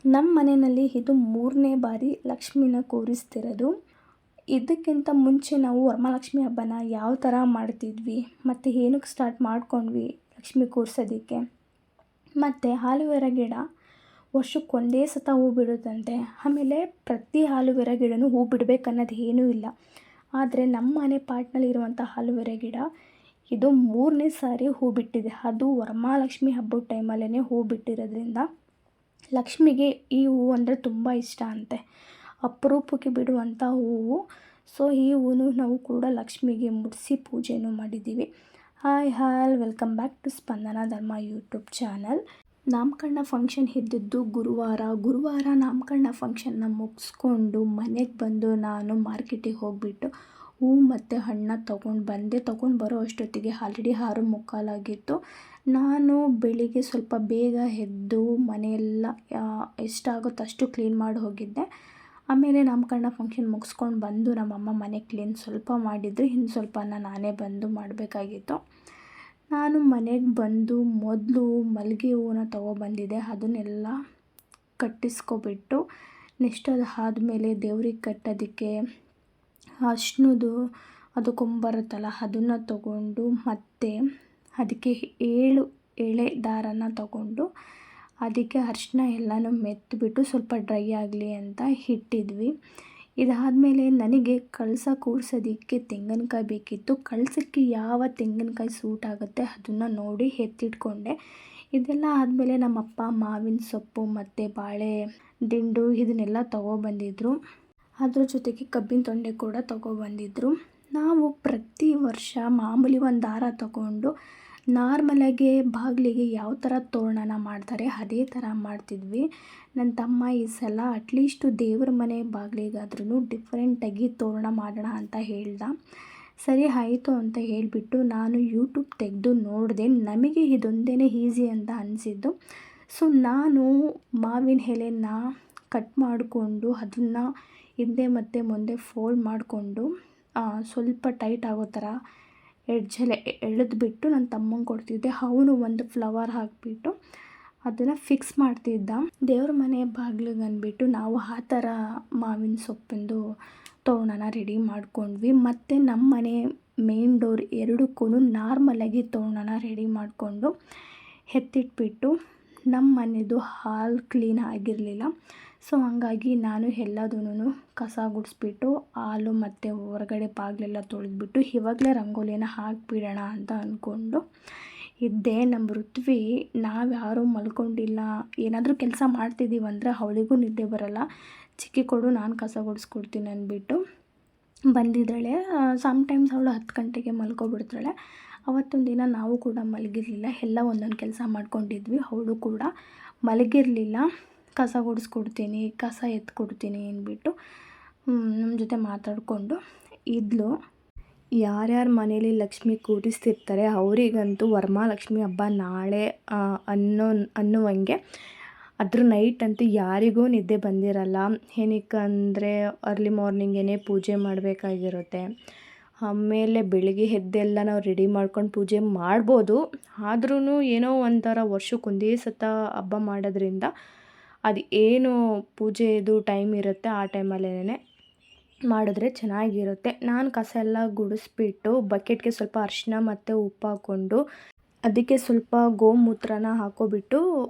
ನಮ್ಮ ಮನೆಯಲ್ಲಿ ಇದು 3ನೇ ಬಾರಿ ಲಕ್ಷ್ಮಿನ ಕೂರಿಸ್ತಿರೋದು. ಇದಕ್ಕಿಂತ ಮುಂಚೆ ನಾವು ವರಮಹಾಲಕ್ಷ್ಮಿ ಹಬ್ಬನ ಯಾವ ಥರ ಮಾಡ್ತಿದ್ವಿ ಮತ್ತು ಏನಕ್ಕೆ ಸ್ಟಾರ್ಟ್ ಮಾಡ್ಕೊಂಡ್ವಿ ಲಕ್ಷ್ಮಿ ಕೂರಿಸೋದಕ್ಕೆ, ಮತ್ತು ಆಲೂವೆರಾ ಗಿಡ ವರ್ಷಕ್ಕೊಂದೇ ಸತ ಹೂ ಬಿಡುತ್ತಂತೆ. ಆಮೇಲೆ ಪ್ರತಿ ಆಲೂವೆರಾ ಗಿಡನೂ ಹೂ ಬಿಡಬೇಕನ್ನೋದು ಏನೂ ಇಲ್ಲ. ಆದರೆ ನಮ್ಮ ಮನೆ ಪಾಟ್ನಲ್ಲಿರುವಂಥ ಆಲೂವೆರಾ ಗಿಡ ಇದು 3ನೇ ಸಾರಿ ಹೂ ಬಿಟ್ಟಿದೆ. ಅದು ವರಮಹಾಲಕ್ಷ್ಮಿ ಹಬ್ಬದ ಟೈಮಲ್ಲೇ ಹೂ ಬಿಟ್ಟಿರೋದ್ರಿಂದ ಲಕ್ಷ್ಮಿಗೆ ಈ ಹೂವು ಅಂದರೆ ತುಂಬ ಇಷ್ಟ ಅಂತೆ. ಅಪರೂಪಕ್ಕೆ ಬಿಡುವಂಥ ಹೂವು. ಸೊ ಈ ಹೂವು ನಾವು ಕೂಡ ಲಕ್ಷ್ಮಿಗೆ ಮುಡಿಸಿ ಪೂಜೆನೂ ಮಾಡಿದ್ದೀವಿ. ಹಾಯ್ ವೆಲ್ಕಮ್ ಬ್ಯಾಕ್ ಟು ಸ್ಪಂದನ ಧರ್ಮ ಯೂಟ್ಯೂಬ್ ಚಾನಲ್. ನಾಮಕರಣ ಫಂಕ್ಷನ್ ಇದ್ದಿದ್ದು ಗುರುವಾರ ನಾಮಕರಣ ಫಂಕ್ಷನ್ನ ಮುಗಿಸ್ಕೊಂಡು ಮನೆಗೆ ಬಂದು ನಾನು ಮಾರ್ಕೆಟಿಗೆ ಹೋಗಿಬಿಟ್ಟು ಹೂ ಮತ್ತು ಹಣ್ಣು ತೊಗೊಂಡು ಬರೋ ಅಷ್ಟೊತ್ತಿಗೆ ಆಲ್ರೆಡಿ 6:45 ಆಗಿತ್ತು. ನಾನು ಬೆಳಿಗ್ಗೆ ಸ್ವಲ್ಪ ಬೇಗ ಎದ್ದು ಮನೆಯೆಲ್ಲ ಎಷ್ಟಾಗುತ್ತೋ ಅಷ್ಟು ಕ್ಲೀನ್ ಮಾಡಿ ಹೋಗಿದ್ದೆ. ಆಮೇಲೆ ನಾಮಕರಣ ಫಂಕ್ಷನ್ ಮುಗಿಸ್ಕೊಂಡು ಬಂದು ನಮ್ಮಮ್ಮ ಮನೆ ಕ್ಲೀನ್ ಸ್ವಲ್ಪ ಮಾಡಿದ್ರು, ಇನ್ನು ಸ್ವಲ್ಪನ ನಾನೇ ಬಂದು ಮಾಡಬೇಕಾಗಿತ್ತು. ನಾನು ಮನೆಗೆ ಬಂದು ಮೊದಲು ಮಲ್ಲಿಗೆ ಹೂವನ್ನ ತೊಗೊಬಂದಿದ್ದೆ. ಅದನ್ನೆಲ್ಲ ಕಟ್ಟಿಸ್ಕೊಬಿಟ್ಟು ನೆಕ್ಸ್ಟ್ ಅದು ಆದಮೇಲೆ ದೇವ್ರಿಗೆ ಕಟ್ಟೋದಕ್ಕೆ ಅರ್ಶಿನದ್ದು ಅದು ಕೊಂಬರುತ್ತಲ್ಲ ಅದನ್ನು ತಗೊಂಡು ಮತ್ತು ಅದಕ್ಕೆ 7 ಎಳೆ ದಾರನ ತಗೊಂಡು ಅದಕ್ಕೆ ಅರಿಶಿನ ಎಲ್ಲನೂ ಮೆತ್ತಿಬಿಟ್ಟು ಸ್ವಲ್ಪ ಡ್ರೈ ಆಗಲಿ ಅಂತ ಇಟ್ಟಿದ್ವಿ. ಇದಾದಮೇಲೆ ನನಗೆ ಕಳಸ ಕೂರಿಸೋದಕ್ಕೆ ತೆಂಗಿನಕಾಯಿ ಬೇಕಿತ್ತು. ಕಳಸಕ್ಕೆ ಯಾವ ತೆಂಗಿನಕಾಯಿ ಸೂಟ್ ಆಗುತ್ತೆ ಅದನ್ನು ನೋಡಿ ಎತ್ತಿಟ್ಕೊಂಡೆ. ಇದೆಲ್ಲ ಆದಮೇಲೆ ನಮ್ಮಪ್ಪ ಮಾವಿನ ಸೊಪ್ಪು ಮತ್ತು ಬಾಳೆ ದಿಂಡು ಇದನ್ನೆಲ್ಲ ತೊಗೊಬಂದಿದ್ರು. ಅದ್ರ ಜೊತೆಗೆ ಕಬ್ಬಿನ ತೊಂಡೆ ಕೂಡ ತೊಗೊಬಂದಿದ್ರು. ನಾವು ಪ್ರತಿ ವರ್ಷ ಮಾಮೂಲಿ ಒಂದು ದಾರ ತಗೊಂಡು ನಾರ್ಮಲಾಗಿ ಬಾಗಿಲಿಗೆ ಯಾವ ಥರ ತೋರಣನ ಮಾಡ್ತಾರೆ ಅದೇ ಥರ ಮಾಡ್ತಿದ್ವಿ. ನನ್ನ ತಮ್ಮ ಈ ಸಲ ಅಟ್ಲೀಸ್ಟು ದೇವ್ರ ಮನೆ ಬಾಗಿಲಿಗಾದ್ರೂ ಡಿಫ್ರೆಂಟಾಗಿ ತೋರಣ ಮಾಡೋಣ ಅಂತ ಹೇಳ್ದ. ಸರಿ ಆಯಿತು ಅಂತ ಹೇಳಿಬಿಟ್ಟು ನಾನು ಯೂಟ್ಯೂಬ್ ತೆಗೆದು ನೋಡಿದೆ. ನಮಗೆ ಇದೊಂದೇ ಈಸಿ ಅಂತ ಅನಿಸಿದ್ದು. ಸೊ ನಾನು ಮಾವಿನ ಎಲೆನ ಕಟ್ ಮಾಡಿಕೊಂಡು ಅದನ್ನು ಹಿಂದೆ ಮತ್ತು ಮುಂದೆ ಫೋಲ್ಡ್ ಮಾಡಿಕೊಂಡು ಸ್ವಲ್ಪ ಟೈಟ್ ಆಗೋ ಥರ ಎಡ್ಜಲ್ಲಿ ಎಳೆದ್ಬಿಟ್ಟು ನನ್ನ ತಮ್ಮಂಗೆ ಕೊಡ್ತಿದ್ದೆ. ಅವನು ಒಂದು ಫ್ಲವರ್ ಹಾಕಿಬಿಟ್ಟು ಅದನ್ನು ಫಿಕ್ಸ್ ಮಾಡ್ತಿದ್ದ. ದೇವ್ರ ಮನೆ ಬಾಗಿಲಿಗೆ ಅಂದ್ಬಿಟ್ಟು ನಾವು ಆ ಥರ ಮಾವಿನ ಸೊಪ್ಪಿಂದು ತೋರಣನ ರೆಡಿ ಮಾಡ್ಕೊಂಡ್ವಿ. ಮತ್ತು ನಮ್ಮ ಮನೆ ಮೇನ್ ಡೋರ್ ಎರಡಕ್ಕೂ ನಾರ್ಮಲಾಗಿ ತೋರಣನ ರೆಡಿ ಮಾಡಿಕೊಂಡು ಎತ್ತಿಟ್ಬಿಟ್ಟು ನಮ್ಮ ಮನೆಯದು ಹಾಲ್ ಕ್ಲೀನ್ ಆಗಿರಲಿಲ್ಲ. ಸೊ ಹಂಗಾಗಿ ನಾನು ಎಲ್ಲದೂ ಕಸ ಗುಡಿಸ್ಬಿಟ್ಟು ಹಾಲು ಮತ್ತು ಹೊರಗಡೆ ಬಾಗಿಲೆಲ್ಲ ತೊಳೆದ್ಬಿಟ್ಟು ಇವಾಗಲೇ ರಂಗೋಲಿನ ಹಾಕಿಬಿಡೋಣ ಅಂತ ಅಂದ್ಕೊಂಡು ಇದ್ದೆ. ನಮ್ಮ ಋತ್ವಿ ನಾವು ಯಾರೂ ಮಲ್ಕೊಂಡಿಲ್ಲ, ಏನಾದರೂ ಕೆಲಸ ಮಾಡ್ತಿದ್ದೀವಂದರೆ ಅವಳಿಗೂ ನಿದ್ದೆ ಬರೋಲ್ಲ, ಚಿಕ್ಕಿ ಕೊಡು ನಾನು ಕಸ ಗುಡಿಸ್ಕೊಡ್ತೀನಿ ಅಂದ್ಬಿಟ್ಟು ಬಂದಿದ್ದಾಳೆ. ಸಮ್ಟೈಮ್ಸ್ ಅವಳು 10 ಗಂಟೆಗೆ ಮಲ್ಕೊಬಿಡ್ತಾಳೆ. ಅವತ್ತೊಂದು ದಿನ ನಾವು ಕೂಡ ಮಲಗಿರಲಿಲ್ಲ, ಎಲ್ಲ ಒಂದೊಂದು ಕೆಲಸ ಮಾಡ್ಕೊಂಡಿದ್ವಿ. ಅವಳು ಕೂಡ ಮಲಗಿರಲಿಲ್ಲ. ಕಸ ಗುಡಿಸ್ಕೊಡ್ತೀನಿ, ಕಸ ಎತ್ಕೊಡ್ತೀನಿ ಅಂದ್ಬಿಟ್ಟು ನಮ್ಮ ಜೊತೆ ಮಾತಾಡಿಕೊಂಡು ಇದ್ಲು. ಯಾರ್ಯಾರ ಮನೇಲಿ ಲಕ್ಷ್ಮಿ ಕೂರಿಸ್ತಿರ್ತಾರೆ ಅವರಿಗಂತೂ ವರಮಹಾಲಕ್ಷ್ಮಿ ಹಬ್ಬ ನಾಳೆ ಅನ್ನುವಂಗೆ ಅದ್ರ ನೈಟ್ ಅಂತೂ ಯಾರಿಗೂ ನಿದ್ದೆ ಬಂದಿರಲ್ಲ. ಏನಕ್ಕಂದರೆ ಅರ್ಲಿ ಮಾರ್ನಿಂಗೇ ಪೂಜೆ ಮಾಡಬೇಕಾಗಿರುತ್ತೆ. ಆಮೇಲೆ ಬೆಳಿಗ್ಗೆ ಎದ್ದೆಲ್ಲ ನಾವು ರೆಡಿ ಮಾಡ್ಕೊಂಡು ಪೂಜೆ ಮಾಡ್ಬೋದು. ಆದ್ರೂ ಏನೋ ಒಂಥರ ವರ್ಷಕ್ಕೊಂದೇ ಸತ ಹಬ್ಬ ಮಾಡೋದ್ರಿಂದ ಅದು ಏನು ಪೂಜೆದು ಟೈಮ್ ಇರುತ್ತೆ ಆ ಟೈಮಲ್ಲೇ ಮಾಡಿದ್ರೆ ಚೆನ್ನಾಗಿರುತ್ತೆ. ನಾನು ಕಸ ಎಲ್ಲ ಗುಡಿಸ್ಬಿಟ್ಟು ಬಕೆಟ್ಗೆ ಸ್ವಲ್ಪ ಅರಿಶಿನ ಮತ್ತು ಉಪ್ಪು ಹಾಕ್ಕೊಂಡು ಅದಕ್ಕೆ ಸ್ವಲ್ಪ ಗೋಮೂತ್ರನ ಹಾಕ್ಕೊಬಿಟ್ಟು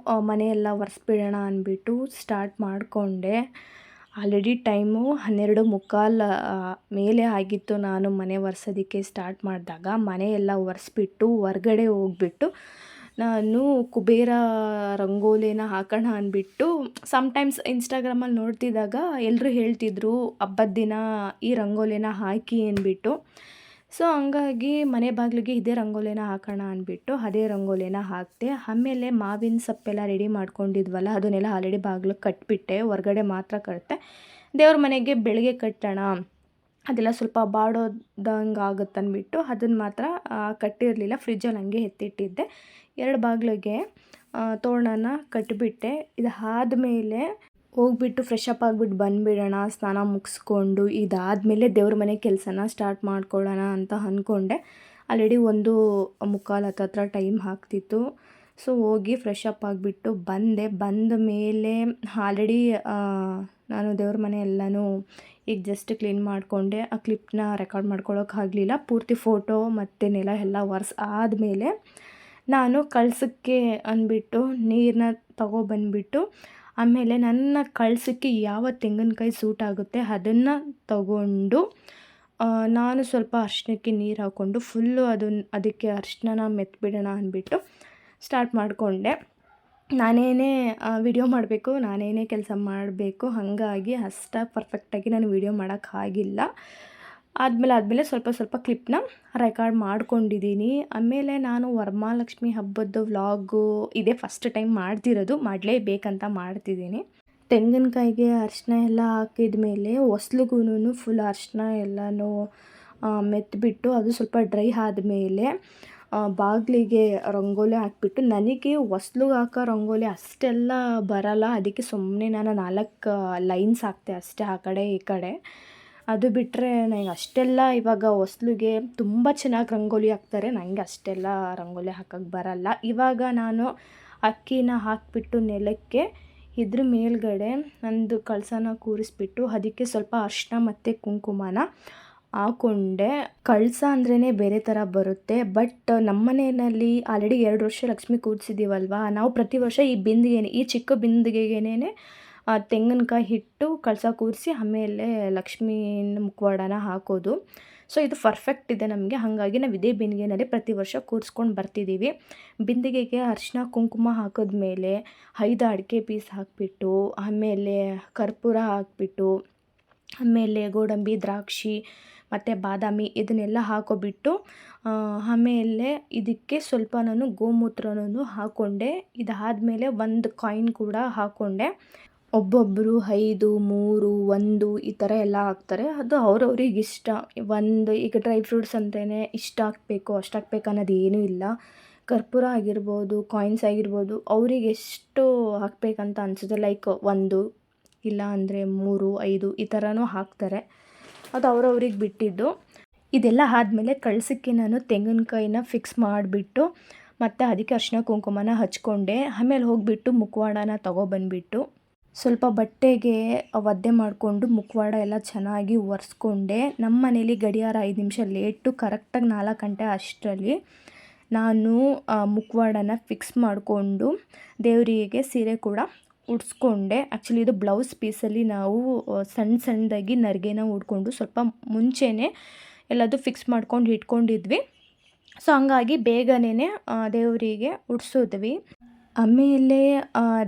ಮನೆಯೆಲ್ಲ ಒರೆಸ್ಬಿಡೋಣ ಅಂದ್ಬಿಟ್ಟು ಸ್ಟಾರ್ಟ್ ಮಾಡಿಕೊಂಡೆ. ಆಲ್ರೆಡಿ ಟೈಮು 12:45 ಮೇಲೆ ಆಗಿತ್ತು. ನಾನು ಮನೆ ಒರೆಸೋದಕ್ಕೆ ಸ್ಟಾರ್ಟ್ ಮಾಡಿದಾಗ ಮನೆಯೆಲ್ಲ ಒರೆಸ್ಬಿಟ್ಟು ಹೊರ್ಗಡೆ ಹೋಗ್ಬಿಟ್ಟು ನಾನು ಕುಬೇರ ರಂಗೋಲಿನ ಹಾಕೋಣ ಅಂದ್ಬಿಟ್ಟು ಸಮ್ಟೈಮ್ಸ್ ಇನ್ಸ್ಟಾಗ್ರಾಮಲ್ಲಿ ನೋಡ್ತಿದ್ದಾಗ ಎಲ್ಲರೂ ಹೇಳ್ತಿದ್ರು ಹಬ್ಬದ ದಿನ ಈ ರಂಗೋಲಿನ ಹಾಕಿ ಅಂದ್ಬಿಟ್ಟು. ಸೊ ಹಂಗಾಗಿ ಮನೆ ಬಾಗಿಲಿಗೆ ಇದೇ ರಂಗೋಲಿನ ಹಾಕೋಣ ಅಂದ್ಬಿಟ್ಟು ಅದೇ ರಂಗೋಲಿನ ಹಾಕಿದೆ. ಆಮೇಲೆ ಮಾವಿನ ಸೊಪ್ಪೆಲ್ಲ ರೆಡಿ ಮಾಡ್ಕೊಂಡಿದ್ವಲ್ಲ ಅದನ್ನೆಲ್ಲ ಆಲ್ರೆಡಿ ಬಾಗಿಲಿಗೆ ಕಟ್ಟಿಬಿಟ್ಟೆ, ಹೊರಗಡೆ ಮಾತ್ರ ಕಟ್ಟಿದೆ. ದೇವ್ರ ಮನೆಗೆ ಬೆಳಗ್ಗೆ ಕಟ್ಟೋಣ, ಅದೆಲ್ಲ ಸ್ವಲ್ಪ ಬಾಡೋದಂಗೆ ಆಗುತ್ತೆ ಅಂದ್ಬಿಟ್ಟು ಅದನ್ನು ಮಾತ್ರ ಕಟ್ಟಿರಲಿಲ್ಲ, ಫ್ರಿಜ್ಜಲ್ಲಿ ಹಂಗೆ ಎತ್ತಿಟ್ಟಿದ್ದೆ. 2 ಬಾಗಿಲಿಗೆ ತೋರಣನ ಕಟ್ಟಿಬಿಟ್ಟೆ. ಇದಾದಮೇಲೆ ಹೋಗ್ಬಿಟ್ಟು ಫ್ರೆಶ್ ಅಪ್ ಆಗಿಬಿಟ್ಟು ಬಂದುಬಿಡೋಣ, ಸ್ನಾನ ಮುಗಿಸ್ಕೊಂಡು ಇದಾದಮೇಲೆ ದೇವ್ರ ಮನೆ ಕೆಲಸನ ಸ್ಟಾರ್ಟ್ ಮಾಡ್ಕೊಳ್ಳೋಣ ಅಂತ ಅಂದ್ಕೊಂಡೆ. ಆಲ್ರೆಡಿ 1:45 ಹತ್ತತ್ರ ಟೈಮ್ ಆಗ್ತಿತ್ತು. ಸೊ ಹೋಗಿ ಫ್ರೆಶ್ ಅಪ್ ಆಗಿಬಿಟ್ಟು ಬಂದ ಮೇಲೆ ಆಲ್ರೆಡಿ ನಾನು ದೇವ್ರ ಮನೆ ಎಲ್ಲನೂ ಈಗ ಜಸ್ಟ್ ಕ್ಲೀನ್ ಮಾಡಿಕೊಂಡೆ. ಆ ಕ್ಲಿಪ್ನ ರೆಕಾರ್ಡ್ ಮಾಡ್ಕೊಳ್ಳೋಕ್ಕಾಗಲಿಲ್ಲ. ಪೂರ್ತಿ ಫೋಟೋ ಮತ್ತು ನೆಲ ಎಲ್ಲ ಒರೆಸಿ ಆದಮೇಲೆ ನಾನು ಕಳಸಕ್ಕೆ ಅಂದ್ಬಿಟ್ಟು ನೀರನ್ನ ತಗೊಬಂದ್ಬಿಟ್ಟು ಆಮೇಲೆ ನನ್ನ ಕಳಸಕ್ಕೆ ಯಾವ ತೆಂಗಿನಕಾಯಿ ಸೂಟ್ ಆಗುತ್ತೆ ಅದನ್ನು ತಗೊಂಡು ನಾನು ಸ್ವಲ್ಪ ಅರಿಶಿಣಕ್ಕೆ ನೀರು ಹಾಕ್ಕೊಂಡು ಫುಲ್ಲು ಅದಕ್ಕೆ ಅರಿಶಿಣನ ಮೆತ್ತಿಬಿಡೋಣ ಅಂದ್ಬಿಟ್ಟು ಸ್ಟಾರ್ಟ್ ಮಾಡಿಕೊಂಡೆ. ನಾನೇ ವಿಡಿಯೋ ಮಾಡಬೇಕು, ನಾನೇ ಕೆಲಸ ಮಾಡಬೇಕು, ಹಾಗಾಗಿ ಅಷ್ಟು ಪರ್ಫೆಕ್ಟಾಗಿ ನಾನು ವಿಡಿಯೋ ಮಾಡೋಕ್ಕಾಗಿಲ್ಲ. ಆದಮೇಲೆ ಸ್ವಲ್ಪ ಕ್ಲಿಪ್ನ ರೆಕಾರ್ಡ್ ಮಾಡ್ಕೊಂಡಿದ್ದೀನಿ. ಆಮೇಲೆ ನಾನು ವರಮಹಾಲಕ್ಷ್ಮಿ ಹಬ್ಬದ ವ್ಲಾಗು ಇದೇ ಫಸ್ಟ್ ಟೈಮ್ ಮಾಡ್ತಿರೋದು, ಮಾಡಲೇಬೇಕಂತ ಮಾಡ್ತಿದ್ದೀನಿ. ತೆಂಗಿನಕಾಯಿಗೆ ಅರಿಶಿನ ಎಲ್ಲ ಹಾಕಿದ ಮೇಲೆ ಹೊಸ್ಲಿಗೂ ಫುಲ್ ಅರಿಶಿನ ಎಲ್ಲನೂ ಮೆತ್ತಿಬಿಟ್ಟು ಅದು ಸ್ವಲ್ಪ ಡ್ರೈ ಆದಮೇಲೆ ಬಾಗಿಲಿಗೆ ರಂಗೋಲಿ ಹಾಕ್ಬಿಟ್ಟು, ನನಗೆ ಹೊಸ್ಲಿಗೆ ಹಾಕೋ ರಂಗೋಲಿ ಅಷ್ಟೆಲ್ಲ ಬರಲ್ಲ, ಅದಕ್ಕೆ ಸುಮ್ಮನೆ ನಾನು 4 ಲೈನ್ಸ್ ಹಾಕ್ತೆ ಅಷ್ಟೇ ಆ ಕಡೆ ಈ ಕಡೆ. ಅದು ಬಿಟ್ಟರೆ ನನಗೆ ಅಷ್ಟೆಲ್ಲ ಇವಾಗ ಹೊಸ್ಲಿಗೆ ತುಂಬ ಚೆನ್ನಾಗಿ ರಂಗೋಲಿ ಹಾಕ್ತಾರೆ, ನನಗೆ ಅಷ್ಟೆಲ್ಲ ರಂಗೋಲಿ ಹಾಕೋಕ್ಕೆ ಬರಲ್ಲ. ಇವಾಗ ನಾನು ಅಕ್ಕಿನ ಹಾಕಿಬಿಟ್ಟು ನೆಲಕ್ಕೆ ಇದ್ರ ಮೇಲ್ಗಡೆ ನಂದು ಕಳಸನ ಕೂರಿಸ್ಬಿಟ್ಟು ಅದಕ್ಕೆ ಸ್ವಲ್ಪ ಅರಿಶಿನ ಮತ್ತು ಕುಂಕುಮನ ಹಾಕ್ಕೊಂಡೆ. ಕಳಸ ಅಂದ್ರೇ ಬೇರೆ ಥರ ಬರುತ್ತೆ, ಬಟ್ ನಮ್ಮ ಮನೆಯಲ್ಲಿ ಆಲ್ರೆಡಿ 2 ವರ್ಷ ಲಕ್ಷ್ಮಿ ಕೂರಿಸಿದ್ದೀವಲ್ವ, ನಾವು ಪ್ರತಿ ವರ್ಷ ಈ ಚಿಕ್ಕ ಬಿಂದಿಗೆಗೇನೆ ತೆಂಗಿನಕಾಯಿ ಇಟ್ಟು ಕಳಸ ಕೂರಿಸಿ ಆಮೇಲೆ ಲಕ್ಷ್ಮೀನ ಮುಖವಾಡನ ಹಾಕೋದು. ಸೊ ಇದು ಪರ್ಫೆಕ್ಟ್ ಇದೆ ನಮಗೆ, ಹಾಗಾಗಿ ನಾವು ಇದೇ ಬಿಂದಿಗೆನಲ್ಲಿ ಪ್ರತಿ ವರ್ಷ ಕೂರಿಸ್ಕೊಂಡು ಬರ್ತಿದ್ದೀವಿ. ಬಿಂದಿಗೆಗೆ ಅರಿಶಿನ ಕುಂಕುಮ ಹಾಕಿದ್ಮೇಲೆ 5 ಅಡಿಕೆ ಪೀಸ್ ಹಾಕಿಬಿಟ್ಟು ಆಮೇಲೆ ಕರ್ಪೂರ ಹಾಕಿಬಿಟ್ಟು ಆಮೇಲೆ ಗೋಡಂಬಿ, ದ್ರಾಕ್ಷಿ ಮತ್ತು ಬಾದಾಮಿ ಇದನ್ನೆಲ್ಲ ಹಾಕೊಬಿಟ್ಟು ಆಮೇಲೆ ಇದಕ್ಕೆ ಸ್ವಲ್ಪ ನಾನು ಗೋಮೂತ್ರನೂ ಹಾಕ್ಕೊಂಡೆ. ಇದಾದಮೇಲೆ 1 ಕಾಯಿನ್ ಕೂಡ ಹಾಕ್ಕೊಂಡೆ. ಒಬ್ಬೊಬ್ಬರು 5, 3, 1 ಈ ಥರ ಎಲ್ಲ ಹಾಕ್ತಾರೆ, ಅದು ಅವ್ರವ್ರಿಗೆ ಇಷ್ಟ. ಈಗ ಡ್ರೈ ಫ್ರೂಟ್ಸ್ ಅಂತಲೇ ಇಷ್ಟು ಹಾಕಬೇಕು ಅಷ್ಟು ಹಾಕ್ಬೇಕು ಅನ್ನೋದು ಏನೂ ಇಲ್ಲ. ಕರ್ಪೂರ ಆಗಿರ್ಬೋದು, ಕಾಯಿನ್ಸ್ ಆಗಿರ್ಬೋದು, ಅವ್ರಿಗೆ ಎಷ್ಟು ಹಾಕಬೇಕಂತ ಅನಿಸುತ್ತೆ, ಲೈಕ್ 1 ಇಲ್ಲ ಅಂದರೆ 3, 5 ಈ ಥರನೂ ಹಾಕ್ತಾರೆ, ಅದು ಅವ್ರವ್ರಿಗೆ ಬಿಟ್ಟಿದ್ದು. ಇದೆಲ್ಲ ಆದಮೇಲೆ ಕಳಸಕ್ಕೆ ನಾನು ತೆಂಗಿನಕಾಯಿನ ಫಿಕ್ಸ್ ಮಾಡಿಬಿಟ್ಟು ಮತ್ತು ಅದಕ್ಕೆ ಅರಿಶಿನ ಕುಂಕುಮನ ಹಚ್ಕೊಂಡೆ. ಆಮೇಲೆ ಹೋಗಿಬಿಟ್ಟು ಮುಖವಾಡನ ತೊಗೊಬಂದ್ಬಿಟ್ಟು ಸ್ವಲ್ಪ ಬಟ್ಟೆಗೆ ಒದ್ದೆ ಮಾಡಿಕೊಂಡು ಮುಖವಾಡ ಎಲ್ಲ ಚೆನ್ನಾಗಿ ಒರೆಸ್ಕೊಂಡೆ. ನಮ್ಮ ಮನೇಲಿ ಗಡಿಯಾರ 5 ನಿಮಿಷ ಲೇಟು, ಕರೆಕ್ಟಾಗಿ 4 ಗಂಟೆ ಅಷ್ಟರಲ್ಲಿ ನಾನು ಮುಖವಾಡನ ಫಿಕ್ಸ್ ಮಾಡಿಕೊಂಡು ದೇವರಿಗೆ ಸೀರೆ ಕೂಡ ಉಡಿಸ್ಕೊಂಡೆ. ಆ್ಯಕ್ಚುಲಿ ಇದು ಬ್ಲೌಸ್ ಪೀಸಲ್ಲಿ ನಾವು ಸಣ್ಣದಾಗಿ ನರಿಗೆನ ಉಡ್ಕೊಂಡು ಸ್ವಲ್ಪ ಮುಂಚೆನೇ ಎಲ್ಲದು ಫಿಕ್ಸ್ ಮಾಡ್ಕೊಂಡು ಇಟ್ಕೊಂಡಿದ್ವಿ. ಸೊ ಹಂಗಾಗಿ ಬೇಗನೆ ದೇವರಿಗೆ ಉಡಿಸಿದ್ವಿ. ಆಮೇಲೆ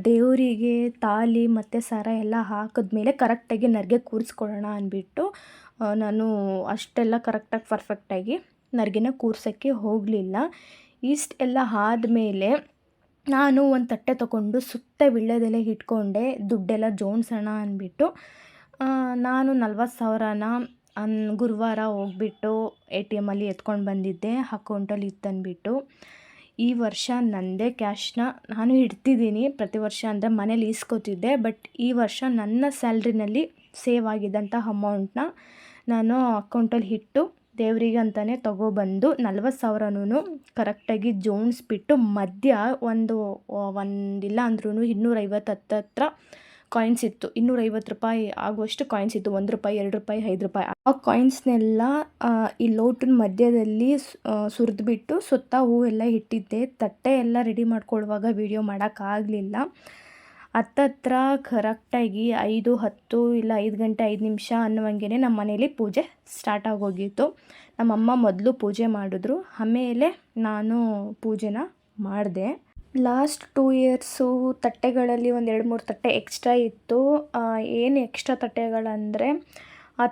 ದೇವರಿಗೆ ತಾಲಿ ಮತ್ತು ಸರ ಎಲ್ಲ ಹಾಕಿದ್ಮೇಲೆ ಕರೆಕ್ಟಾಗಿ ನರಿಗೆ ಕೂರಿಸ್ಕೊಳ್ಳೋಣ ಅಂದ್ಬಿಟ್ಟು ನಾನು ಅಷ್ಟೆಲ್ಲ ಕರೆಕ್ಟಾಗಿ ಪರ್ಫೆಕ್ಟಾಗಿ ನರಿಗೆನ ಕೂರ್ಸೋಕ್ಕೆ ಹೋಗಲಿಲ್ಲ. ಇಷ್ಟೆಲ್ಲ ಆದಮೇಲೆ ನಾನು ಒಂದು ತಟ್ಟೆ ತೊಗೊಂಡು ಸುತ್ತ ವೀಳ್ಯದೆಲೆ ಇಟ್ಕೊಂಡೆ, ದುಡ್ಡೆಲ್ಲ ಜೋಡಿಸೋಣ ಅಂದ್ಬಿಟ್ಟು. ನಾನು 40,000ನ ಗುರುವಾರ ಹೋಗ್ಬಿಟ್ಟು ATM ಎತ್ಕೊಂಡು ಬಂದಿದ್ದೆ, ಅಕೌಂಟಲ್ಲಿ ಇತ್ತಂದ್ಬಿಟ್ಟು. ಈ ವರ್ಷ ನನ್ನದೇ ಕ್ಯಾಶ್ನ ನಾನು ಇಡ್ತಿದ್ದೀನಿ. ಪ್ರತಿ ವರ್ಷ ಅಂದರೆ ಮನೇಲಿ ಈಸ್ಕೊತಿದ್ದೆ, ಬಟ್ ಈ ವರ್ಷ ನನ್ನ ಸ್ಯಾಲ್ರಿನಲ್ಲಿ ಸೇವ್ ಆಗಿದ್ದಂಥ ಅಮೌಂಟ್ನ ನಾನು ಅಕೌಂಟಲ್ಲಿ ಇಟ್ಟು ದೇವರಿಗೆ ಅಂತಲೇ ತೊಗೊಬಂದು 40,000ನೂ ಕರೆಕ್ಟಾಗಿ ಜೋಡಿಸ್ಬಿಟ್ಟು ಮಧ್ಯ ಒಂದಿಲ್ಲ ಅಂದ್ರೂ 250 ಹತ್ತತ್ರ ಕಾಯಿನ್ಸ್ ಇತ್ತು. 250 ರೂಪಾಯಿ ಆಗುವಷ್ಟು ಕಾಯಿನ್ಸ್ ಇತ್ತು, 1 ರೂಪಾಯಿ, 2 ರೂಪಾಯಿ, 5 ರೂಪಾಯಿ. ಆ ಕಾಯಿನ್ಸ್ನೆಲ್ಲ ಈ ಲೋಟಿನ ಮಧ್ಯದಲ್ಲಿ ಸುರಿದ್ಬಿಟ್ಟು ಸುತ್ತ ಹೂವೆಲ್ಲ ಇಟ್ಟಿದ್ದೆ. ತಟ್ಟೆ ಎಲ್ಲ ರೆಡಿ ಮಾಡ್ಕೊಳ್ಳುವಾಗ ವೀಡಿಯೋ ಮಾಡೋಕ್ಕಾಗಲಿಲ್ಲ. ಹತ್ತತ್ರ ಕರೆಕ್ಟಾಗಿ 5, 10 ಇಲ್ಲ 5 ಗಂಟೆ 5 ನಿಮಿಷ ಅನ್ನುವಂಗೆ ನಮ್ಮ ಮನೇಲಿ ಪೂಜೆ ಸ್ಟಾರ್ಟ್ ಆಗೋಗಿತ್ತು. ನಮ್ಮಮ್ಮ ಮೊದಲು ಪೂಜೆ ಮಾಡಿದ್ರು, ಆಮೇಲೆ ನಾನು ಪೂಜೆನ ಮಾಡಿದೆ. ಲಾಸ್ಟ್ 2 ಇಯರ್ಸು ತಟ್ಟೆಗಳಲ್ಲಿ 1-2-3 ತಟ್ಟೆ ಎಕ್ಸ್ಟ್ರಾ ಇತ್ತು. ಏನು ಎಕ್ಸ್ಟ್ರಾ ತಟ್ಟೆಗಳಂದರೆ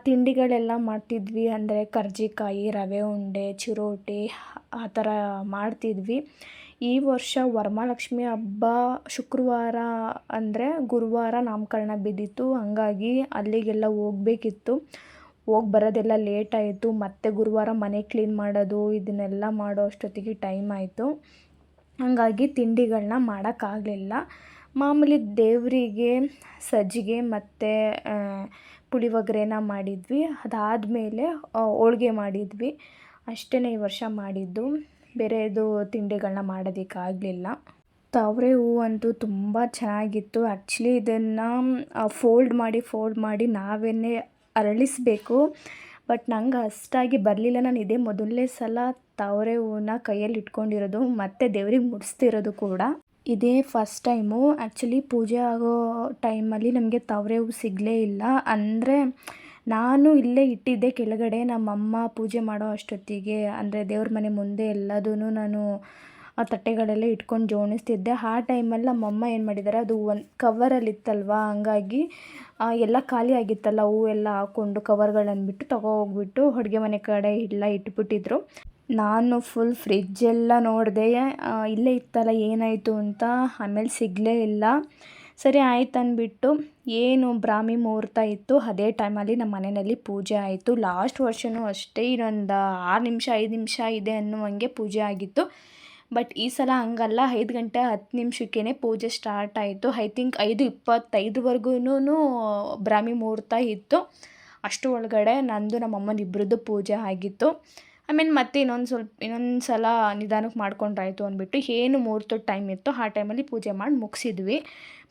ತಿಂಡಿಗಳೆಲ್ಲ ಮಾಡ್ತಿದ್ವಿ, ಅಂದರೆ ಕರ್ಜಿಕಾಯಿ, ರವೆ ಉಂಡೆ, ಚಿರೋಟಿ ಆ ಥರ ಮಾಡ್ತಿದ್ವಿ. ಈ ವರ್ಷ ವರಮಹಾಲಕ್ಷ್ಮಿ ಹಬ್ಬ ಶುಕ್ರವಾರ ಅಂದರೆ ಗುರುವಾರ ನಾಮಕರಣ ಬಿದ್ದಿತ್ತು, ಹಂಗಾಗಿ ಅಲ್ಲಿಗೆಲ್ಲ ಹೋಗಬೇಕಿತ್ತು. ಹೋಗಿ ಬರೋದೆಲ್ಲ ಲೇಟ್ ಆಯಿತು. ಮತ್ತು ಗುರುವಾರ ಮನೆ ಕ್ಲೀನ್ ಮಾಡೋದು ಇದನ್ನೆಲ್ಲ ಮಾಡೋ ಅಷ್ಟೊತ್ತಿಗೆ ಟೈಮ್ ಆಯಿತು. ಹಾಗಾಗಿ ತಿಂಡಿಗಳನ್ನ ಮಾಡೋಕ್ಕಾಗಲಿಲ್ಲ. ಮಾಮೂಲಿ ದೇವರಿಗೆ ಸಜ್ಜಿಗೆ ಮತ್ತು ಪುಳಿಯೋಗರೆನ ಮಾಡಿದ್ವಿ. ಅದಾದಮೇಲೆ ಹೋಳ್ಗೆ ಮಾಡಿದ್ವಿ. ಅಷ್ಟೇ ಈ ವರ್ಷ ಮಾಡಿದ್ದು, ಬೇರೆದು ತಿಂಡಿಗಳನ್ನ ಮಾಡೋದಕ್ಕಾಗಲಿಲ್ಲ. ತಾವರೆ ಹೂವು ಅಂತೂ ತುಂಬ ಚೆನ್ನಾಗಿತ್ತು. ಆ್ಯಕ್ಚುಲಿ ಇದನ್ನು ಫೋಲ್ಡ್ ಮಾಡಿ ನಾವೇ ಅರಳಿಸಬೇಕು. ಬಟ್ ನಂಗೆ ಅಷ್ಟಾಗಿ ಬರಲಿಲ್ಲ. ನಾನು ಇದೇ ಮೊದಲನೇ ಸಲ ತಾವರೆ ಹೂವನ್ನ ಕೈಯಲ್ಲಿ ಇಟ್ಕೊಂಡಿರೋದು ಮತ್ತು ದೇವ್ರಿಗೆ ಮುಡಿಸ್ತಿರೋದು ಕೂಡ ಇದೇ ಫಸ್ಟ್ ಟೈಮು. ಆ್ಯಕ್ಚುಲಿ ಪೂಜೆ ಆಗೋ ಟೈಮಲ್ಲಿ ನಮಗೆ ತಾವರೆ ಹೂವು ಸಿಗಲೇ ಇಲ್ಲ. ಅಂದರೆ ನಾನು ಇಲ್ಲೇ ಇಟ್ಟಿದ್ದೆ ಕೆಳಗಡೆ, ನಮ್ಮಮ್ಮ ಪೂಜೆ ಮಾಡೋ ಅಷ್ಟೊತ್ತಿಗೆ ಅಂದರೆ ದೇವ್ರ ಮನೆ ಮುಂದೆ ಎಲ್ಲದೂ ನಾನು ಆ ತಟ್ಟೆಗಳೆಲ್ಲ ಇಟ್ಕೊಂಡು ಜೋಡಿಸ್ತಿದ್ದೆ. ಆ ಟೈಮಲ್ಲಿ ನಮ್ಮಮ್ಮ ಏನು ಮಾಡಿದ್ದಾರೆ, ಅದು ಒಂದು ಕವರಲ್ಲಿತ್ತಲ್ವ, ಹಂಗಾಗಿ ಎಲ್ಲ ಖಾಲಿ ಆಗಿತ್ತಲ್ಲ, ಹೂವೆಲ್ಲ ಹಾಕ್ಕೊಂಡು ಕವರ್ಗಳನ್ಬಿಟ್ಟು ಹೋಗ್ಬಿಟ್ಟು ಅಡುಗೆ ಮನೆ ಕಡೆ ಎಲ್ಲ ಇಟ್ಬಿಟ್ಟಿದ್ರು. ನಾನು ಫುಲ್ ಫ್ರಿಜ್ಜೆಲ್ಲ ನೋಡಿದೆ, ಇಲ್ಲೇ ಇತ್ತಲ್ಲ ಏನಾಯಿತು ಅಂತ. ಆಮೇಲೆ ಸಿಗಲೇ ಇಲ್ಲ. ಸರಿ ಆಯ್ತು ಅಂದ್ಬಿಟ್ಟು ಏನು ಬ್ರಾಹ್ಮಿ ಮುಹೂರ್ತ ಇತ್ತು ಅದೇ ಟೈಮಲ್ಲಿ ನಮ್ಮ ಮನೆಯಲ್ಲಿ ಪೂಜೆ ಆಯಿತು. ಲಾಸ್ಟ್ ವರ್ಷವೂ ಅಷ್ಟೇ, ಇನ್ನೊಂದು 6 ನಿಮಿಷ 5 ನಿಮಿಷ ಇದೆ ಅನ್ನುವಂಗೆ ಪೂಜೆ ಆಗಿತ್ತು. ಬಟ್ ಈ ಸಲ ಹಂಗಲ್ಲ, 5 ಗಂಟೆ 10 ನಿಮಿಷಕ್ಕೇ ಪೂಜೆ ಸ್ಟಾರ್ಟ್ ಆಯಿತು. ಐ ಥಿಂಕ್ 5:25ವರೆಗೂ ಬ್ರಾಹ್ಮಿ ಮುಹೂರ್ತ ಇತ್ತು. ಅಷ್ಟು ಒಳಗಡೆ ನಂದು ನಮ್ಮಮ್ಮನ ಇಬ್ಬರದ್ದು ಪೂಜೆ ಆಗಿತ್ತು. ಆಮೇಲೆ ಮತ್ತೆ ಇನ್ನೊಂದು ಸಲ ನಿಧಾನಕ್ಕೆ ಮಾಡ್ಕೊಂಡ್ರಾಯ್ತು ಅಂದ್ಬಿಟ್ಟು ಏನು ಮುಹೂರ್ತದ ಟೈಮ್ ಇತ್ತು ಆ ಟೈಮಲ್ಲಿ ಪೂಜೆ ಮಾಡಿ ಮುಗಿಸಿದ್ವಿ.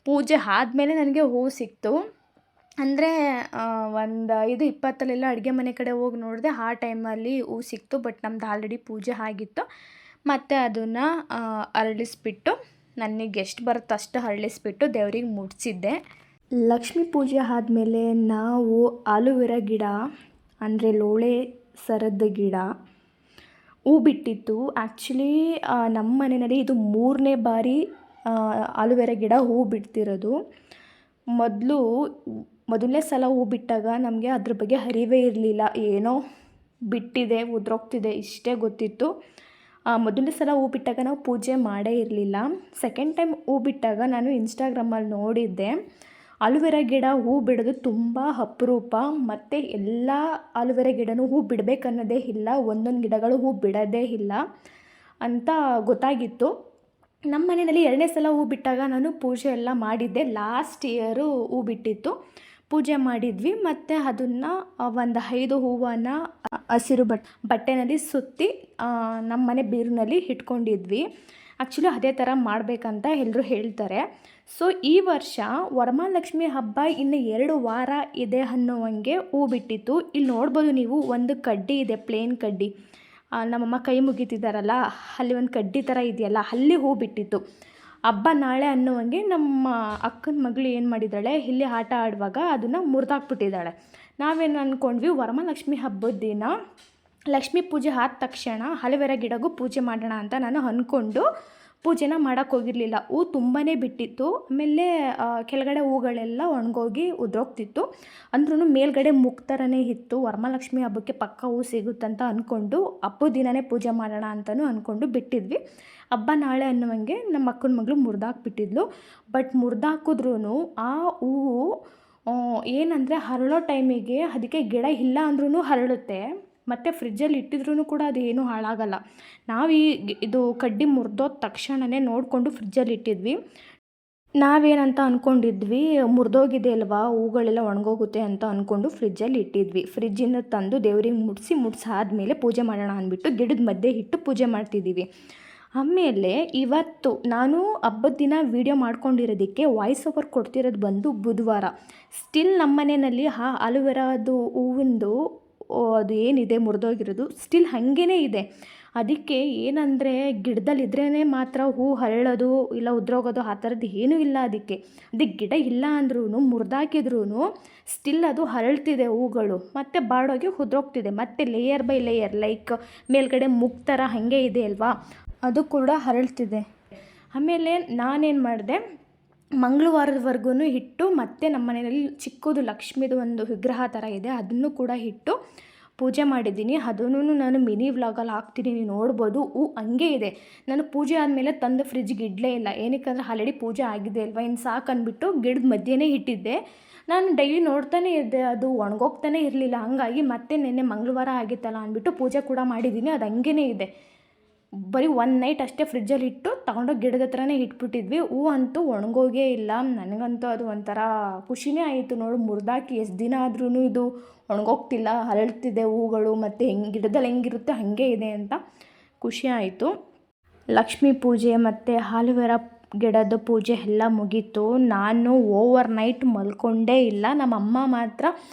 ಪೂಜೆ ಆದಮೇಲೆ ನನಗೆ ಹೂವು ಸಿಕ್ತು. ಅಂದರೆ ಒಂದು 5:20 ಅಡುಗೆ ಮನೆ ಕಡೆ ಹೋಗಿ ನೋಡಿದೆ, ಆ ಟೈಮಲ್ಲಿ ಹೂವು ಸಿಕ್ತು. ಬಟ್ ನಮ್ದು ಆಲ್ರೆಡಿ ಪೂಜೆ ಆಗಿತ್ತು. ಮತ್ತು ಅದನ್ನು ಅರಳಿಸ್ಬಿಟ್ಟು ನನಗೆ ಎಷ್ಟು ಬರುತ್ತೆ ಅಷ್ಟು ಅರಳಿಸ್ಬಿಟ್ಟು ದೇವ್ರಿಗೆ ಮುಡಿಸಿದ್ದೆ. ಲಕ್ಷ್ಮೀ ಪೂಜೆ ಆದಮೇಲೆ ನಾವು ಆಲೂವೆರಾ ಗಿಡ ಅಂದರೆ ಲೋಳೆ ಸರದ ಗಿಡ ಹೂ ಬಿಟ್ಟಿತ್ತು. ಆ್ಯಕ್ಚುಲಿ ನಮ್ಮ ಮನೆಯಲ್ಲಿ ಇದು 3ನೇ ಬಾರಿ ಆಲೂವೆರಾ ಗಿಡ ಹೂ ಬಿಡ್ತಿರೋದು. ಮೊದಲನೇ ಸಲ ಹೂ ಬಿಟ್ಟಾಗ ನಮಗೆ ಅದ್ರ ಬಗ್ಗೆ ಅರಿವೇ ಇರಲಿಲ್ಲ. ಏನೋ ಬಿಟ್ಟಿದೆ, ಉದುರೋಗ್ತಿದೆ ಇಷ್ಟೇ ಗೊತ್ತಿತ್ತು. ಮೊದಲನೇ ಸಲ ಹೂ ಬಿಟ್ಟಾಗ ನಾವು ಪೂಜೆ ಮಾಡೇ ಇರಲಿಲ್ಲ. ಸೆಕೆಂಡ್ ಟೈಮ್ ಹೂ ಬಿಟ್ಟಾಗ ನಾನು ಇನ್ಸ್ಟಾಗ್ರಾಮಲ್ಲಿ ನೋಡಿದ್ದೆ, ಆಲೂವೆರಾ ಗಿಡ ಹೂ ಬಿಡೋದು ತುಂಬ ಅಪರೂಪ. ಮತ್ತು ಎಲ್ಲ ಆಲೂವೆರಾ ಗಿಡನೂ ಹೂ ಬಿಡಬೇಕನ್ನೋದೇ ಇಲ್ಲ, ಒಂದೊಂದು ಗಿಡಗಳು ಹೂ ಬಿಡೋದೇ ಇಲ್ಲ ಅಂತ ಗೊತ್ತಾಗಿತ್ತು. ನಮ್ಮ ಮನೆಯಲ್ಲಿ 2ನೇ ಸಲ ಹೂ ಬಿಟ್ಟಾಗ ನಾನು ಪೂಜೆ ಎಲ್ಲ ಮಾಡಿದ್ದೆ. ಲಾಸ್ಟ್ ಇಯರು ಹೂ ಬಿಟ್ಟಿತ್ತು, ಪೂಜೆ ಮಾಡಿದ್ವಿ. ಮತ್ತು ಅದನ್ನು ಒಂದು 5 ಹೂವನ್ನು ಹಸಿರು ಬಟ್ಟೆನಲ್ಲಿ ಸುತ್ತಿ ನಮ್ಮ ಮನೆ ಬೀರಿನಲ್ಲಿ ಇಟ್ಕೊಂಡಿದ್ವಿ. ಆ್ಯಕ್ಚುಲಿ ಅದೇ ಥರ ಮಾಡಬೇಕಂತ ಎಲ್ಲರೂ ಹೇಳ್ತಾರೆ. ಸೊ ಈ ವರ್ಷ ವರಮಹಾಲಕ್ಷ್ಮಿ ಹಬ್ಬ ಇನ್ನು 2 ವಾರ ಇದೆ ಅನ್ನೋವಂಗೆ ಹೂ ಬಿಟ್ಟಿತ್ತು. ಇಲ್ಲಿ ನೋಡ್ಬೋದು ನೀವು, ಒಂದು ಕಡ್ಡಿ ಇದೆ, ಪ್ಲೇನ್ ಕಡ್ಡಿ. ನಮ್ಮಮ್ಮ ಕೈ ಮುಗಿತಿದ್ದಾರಲ್ಲ, ಅಲ್ಲಿ ಒಂದು ಕಡ್ಡಿ ಥರ ಇದೆಯಲ್ಲ, ಅಲ್ಲಿ ಹೂ ಬಿಟ್ಟಿತ್ತು. ಹಬ್ಬ ನಾಳೆ ಅನ್ನುವಂಗೆ ನಮ್ಮ ಅಕ್ಕನ ಮಗಳು ಏನು ಮಾಡಿದ್ದಾಳೆ, ಇಲ್ಲಿ ಆಟ ಆಡುವಾಗ ಅದನ್ನು ಮುರಿದಾಕ್ಬಿಟ್ಟಿದ್ದಾಳೆ. ನಾವೇನು ಅಂದ್ಕೊಂಡ್ವಿ, ವರಮಹಾಲಕ್ಷ್ಮಿ ಹಬ್ಬದ ದಿನ ಲಕ್ಷ್ಮೀ ಪೂಜೆ ಆದ ತಕ್ಷಣ ಆಲೂವೆರಾ ಗಿಡಗೂ ಪೂಜೆ ಮಾಡೋಣ ಅಂತ ನಾನು ಅಂದ್ಕೊಂಡು ಪೂಜೆನ ಮಾಡೋಕ್ಕೆ ಹೋಗಿರಲಿಲ್ಲ. ಹೂ ತುಂಬಾ ಬಿಟ್ಟಿತ್ತು. ಆಮೇಲೆ ಕೆಳಗಡೆ ಹೂಗಳೆಲ್ಲ ಒಣಗೋಗಿ ಉದುರೋಗ್ತಿತ್ತು. ಅಂದ್ರೂ ಮೇಲ್ಗಡೆ ಮುಖ ಥರನೇ ಇತ್ತು. ವರಮಹಾಲಕ್ಷ್ಮಿ ಹಬ್ಬಕ್ಕೆ ಪಕ್ಕ ಹೂ ಸಿಗುತ್ತಂತ ಅಂದ್ಕೊಂಡು ಹಬ್ಬದ ದಿನವೇ ಪೂಜೆ ಮಾಡೋಣ ಅಂತಲೂ ಅಂದ್ಕೊಂಡು ಬಿಟ್ಟಿದ್ವಿ. ಹಬ್ಬ ನಾಳೆ ಅನ್ನುವಂಗೆ ನಮ್ಮ ಅಕ್ಕನ ಮಗಳು ಮುರಿದಾಕ್ಬಿಟ್ಟಿದ್ಲು. ಬಟ್ ಮುರಿದಾಕಿದ್ರೂ ಆ ಹೂವು ಏನಂದರೆ ಹರಳೋ ಟೈಮಿಗೆ ಅದಕ್ಕೆ ಗಿಡ ಇಲ್ಲ ಅಂದ್ರೂ ಹರಳುತ್ತೆ. ಮತ್ತು ಫ್ರಿಜ್ಜಲ್ಲಿ ಇಟ್ಟಿದ್ರೂ ಕೂಡ ಅದು ಏನೂ ಹಾಳಾಗಲ್ಲ. ನಾವು ಇದು ಕಡ್ಡಿ ಮುರಿದೋದ ತಕ್ಷಣವೇ ನೋಡಿಕೊಂಡು ಫ್ರಿಜ್ಜಲ್ಲಿ ಇಟ್ಟಿದ್ವಿ. ನಾವೇನಂತ ಅಂದ್ಕೊಂಡಿದ್ವಿ, ಮುರಿದೋಗಿದೆ ಅಲ್ವಾ, ಹೂಗಳೆಲ್ಲ ಒಣಗೋಗುತ್ತೆ ಅಂತ ಅಂದ್ಕೊಂಡು ಫ್ರಿಜ್ಜಲ್ಲಿ ಇಟ್ಟಿದ್ವಿ. ಫ್ರಿಜ್ಜಿಂದ ತಂದು ದೇವ್ರಿಗೆ ಮುಡಿಸಾದ್ಮೇಲೆ ಪೂಜೆ ಮಾಡೋಣ ಅಂದ್ಬಿಟ್ಟು ಗಿಡದ ಮಧ್ಯೆ ಇಟ್ಟು ಪೂಜೆ ಮಾಡ್ತಿದ್ದೀವಿ. ಆಮೇಲೆ ಇವತ್ತು ನಾನು ಹಬ್ಬದ ದಿನ ವೀಡಿಯೋ ಮಾಡ್ಕೊಂಡಿರೋದಕ್ಕೆ ವಾಯ್ಸ್ ಓವರ್ ಕೊಡ್ತಿರೋದು ಬಂದು ಬುಧವಾರ. ಸ್ಟಿಲ್ ನಮ್ಮ ಮನೆಯಲ್ಲಿ ಆಲೂವೆರಾದು ಹೂವಿಂದು ಅದು ಏನಿದೆ ಮುರಿದೋಗಿರೋದು ಸ್ಟಿಲ್ ಹಾಗೇ ಇದೆ. ಅದಕ್ಕೆ ಏನಂದರೆ ಗಿಡದಲ್ಲಿದ್ರೇ ಮಾತ್ರ ಹೂ ಹರಳೋದು ಇಲ್ಲ ಉದುರೋಗೋದು ಆ ಥರದ್ದು ಏನೂ ಇಲ್ಲ. ಅದಕ್ಕೆ ಗಿಡ ಇಲ್ಲ ಅಂದ್ರೂ ಮುರಿದಾಕಿದ್ರೂ ಸ್ಟಿಲ್ ಅದು ಹರಳ್ತಿದೆ ಹೂಗಳು, ಮತ್ತು ಬಾಡೋಗಿ ಉದುರೋಗ್ತಿದೆ. ಮತ್ತು ಲೇಯರ್ ಬೈ ಲೇಯರ್ ಲೈಕ್ ಮೇಲ್ಗಡೆ ಮುಖ ಥರ ಹಾಗೆ ಇದೆ ಅಲ್ವಾ, ಅದು ಕೂಡ ಹರಳ್ತಿದೆ. ಆಮೇಲೆ ನಾನೇನು ಮಾಡಿದೆ, ಮಂಗಳವಾರದವರೆಗೂ ಇಟ್ಟು ಮತ್ತು ನಮ್ಮ ಮನೆಯಲ್ಲಿ ಚಿಕ್ಕದು ಲಕ್ಷ್ಮೀದು ಒಂದು ವಿಗ್ರಹ ಥರ ಇದೆ, ಅದನ್ನು ಕೂಡ ಇಟ್ಟು ಪೂಜೆ ಮಾಡಿದ್ದೀನಿ. ಅದನ್ನು ನಾನು ಮಿನಿ ವ್ಲಾಗಲ್ಲಿ ಹಾಕ್ತೀನಿ, ನೀವು ನೋಡ್ಬೋದು. ಹೂ ಹಂಗೆ ಇದೆ. ನಾನು ಪೂಜೆ ಆದಮೇಲೆ ತಂದು ಫ್ರಿಜ್ಗೆ ಇಡಲೇ ಇಲ್ಲ. ಏನಕ್ಕಂದರೆ ಆಲ್ರೆಡಿ ಪೂಜೆ ಆಗಿದೆ ಅಲ್ವಾ, ಇನ್ನು ಸಾಕಂದ್ಬಿಟ್ಟು ಗಿಡದ ಮಧ್ಯೆನೇ ಇಟ್ಟಿದ್ದೆ. ನಾನು ಡೈಲಿ ನೋಡ್ತಾನೆ ಇದ್ದೆ, ಅದು ಒಣಗೋಗ್ತಾನೆ ಇರಲಿಲ್ಲ. ಹಾಗಾಗಿ ಮತ್ತೆ ನಿನ್ನೆ ಮಂಗಳವಾರ ಆಗಿತ್ತಲ್ಲ ಅಂದ್ಬಿಟ್ಟು ಪೂಜೆ ಕೂಡ ಮಾಡಿದ್ದೀನಿ. ಅದು ಹಂಗೇ ಇದೆ. ಬರೀ 1 ನೈಟ್ ಅಷ್ಟೇ ಫ್ರಿಜ್ಜಲ್ಲಿ ಇಟ್ಟು ತೊಗೊಂಡೋಗಿ ಗಿಡದ ಹತ್ರನೇ ಇಟ್ಬಿಟ್ಟಿದ್ವಿ. ಹೂ ಅಂತೂ ಒಣಗೋಗೇ ಇಲ್ಲ. ನನಗಂತೂ ಅದು ಒಂಥರ ಖುಷಿನೇ ಆಯಿತು. ನೋಡು, ಮುರಿದಾಕಿ ಎಷ್ಟು ದಿನ ಆದ್ರೂ ಇದು ಒಣಗೋಗ್ತಿಲ್ಲ, ಹರಳ್ತಿದೆ ಹೂಗಳು, ಮತ್ತು ಗಿಡದಲ್ಲಿ ಹೆಂಗಿರುತ್ತೆ ಹಾಗೆ ಇದೆ ಅಂತ ಖುಷಿ ಆಯಿತು. ಲಕ್ಷ್ಮೀ ಪೂಜೆ ಮತ್ತು ಆಲೂವೆರಾ ಗಿಡದ ಪೂಜೆ ಎಲ್ಲ ಮುಗೀತು. ನಾನು ಓವರ್ ನೈಟ್ ಮಲ್ಕೊಂಡೇ ಇಲ್ಲ. ನಮ್ಮಮ್ಮ ಮಾತ್ರ